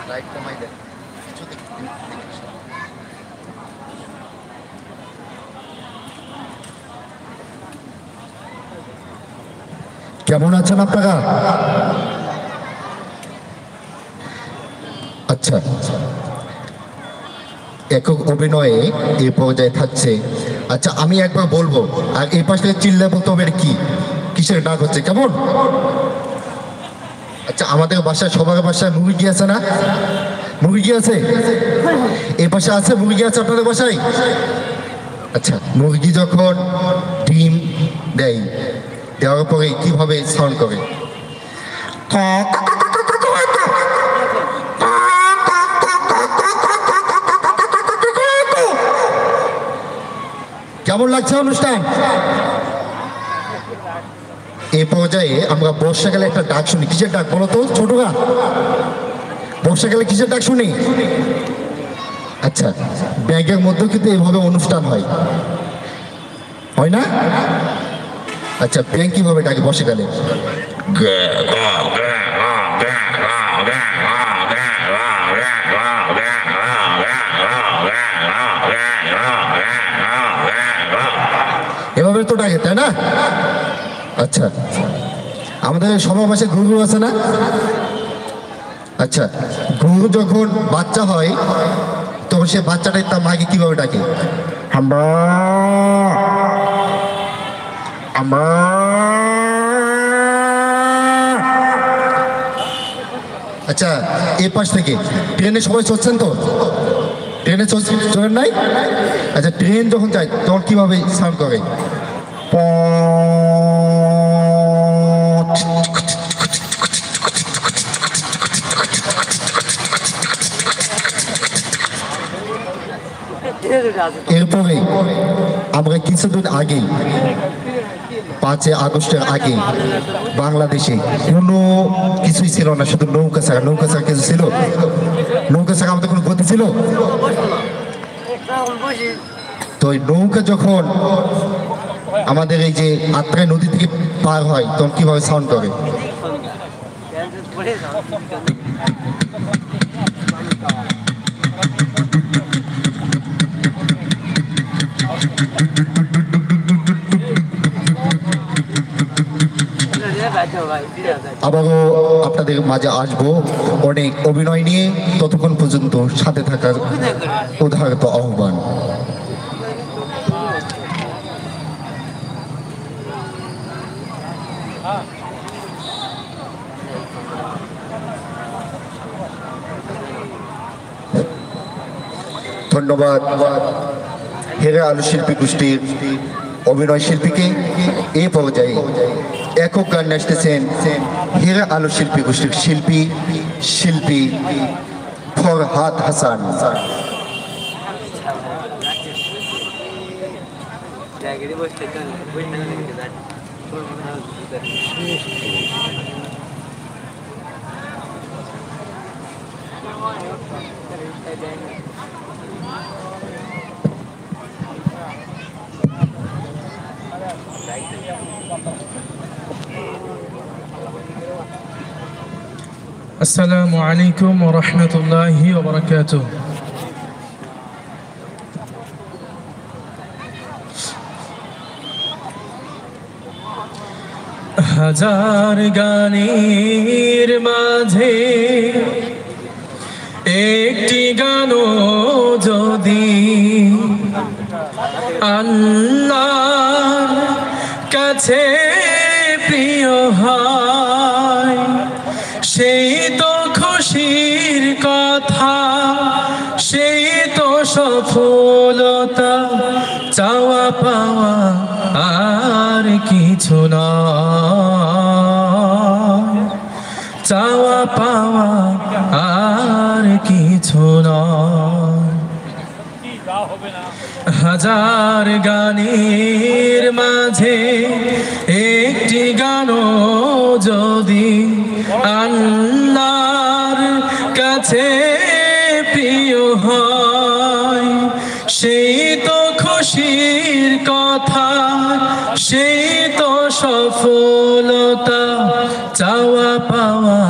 Light কমাই দেন কিছু কেমন আছেন আপনারা? আচ্ছা, একক অভিনয়ে এই পর্যায়ে থাকছে। আচ্ছা, আমি একবার বলবো আর এই পাশ থেকে চিল্লে বলতে হবে কি কিসের ডাক হচ্ছে, কেমন? আচ্ছা, আমাদের বাসায় সবার বাসায় মুরগি আছে না? মুরগি আছে? এই পাশে আছে মুরগি আছে আপনাদের বাসায়? আচ্ছা, মুরগি যখন ডিম দেয়, দেওয়ার পরে কিভাবে সাউন্ড করে? কেমন লাগছে অনুষ্ঠান? এই পর্যায়ে আমরা বর্ষাকালে একটা ডাক শুনি। কিসের ডাক বলো তো ছোটরা? বর্ষাকালে কিসের ডাক শুনি? আচ্ছা, ব্যাগের মধ্যেও কিন্তু এইভাবে অনুষ্ঠান হয়, হয় না? আচ্ছা, ব্যাংক কিভাবে ডাকে বর্ষাকালে? এভাবে তো ডাকে, তাই না? আচ্ছা, আমাদের সবার পাশে গরু আছে না? আচ্ছা, গরু যখন বাচ্চা হয় তখন সে বাচ্চাটাই তার মাকে কিভাবে ডাকে? আমরা আমরা আচ্ছা, এই পাশ থেকে ট্রেনে সবাই চলছেন তো? ট্রেনে চলেন নাই? আচ্ছা, ট্রেন যখন যায় তখন কিভাবে সাউন্ড করে? এরপরে আমরা কিছুদিন আগে 5 আগস্টের আগে বাংলাদেশে কোনো কিছুই ছিল না, শুধু নৌকা ছাড়া। নৌকা ছাড়া কিছু ছিল? নৌকা ছাড়া আমাদের কোনো গতি ছিল? তো নৌকা যখন আমাদের এই যে আত্রাই নদী থেকে পার হয় তখন কিভাবে সাউন্ড করে? আবারও আপনাদের মাঝে আসবো অনেক অভিনয় নিয়ে। ততক্ষণ পর্যন্ত সাথে থাকার উদাহরণ আহ্বান। ধন্যবাদ হেরা আলু শিল্পী গোষ্ঠীর অভিনয় শিল্পীকে। এই পর্যায়ে একক গান আসতেছেন হেরা আলু শিল্পী গোষ্ঠীর শিল্পী ফরহাদ হাসান। السلام عليكم ورحمة الله وبركاته. হাজার গানের মাঝে একটি গানও যদি আল্লাহর কাছে প্রিয় হয়, সেই তো খুশির কথা, সেই তো সফলতা, চাওয়া পাওয়া আর কিছু নয়, চাওয়া পাওয়া আর কিছু নয়। হাজার গানের মাঝে একটি গানও যদি আল্লাহর কাছে প্রিয় হয়, সেই তো খুশির কথা, সেই তো সফলতা, চাওয়া পাওয়া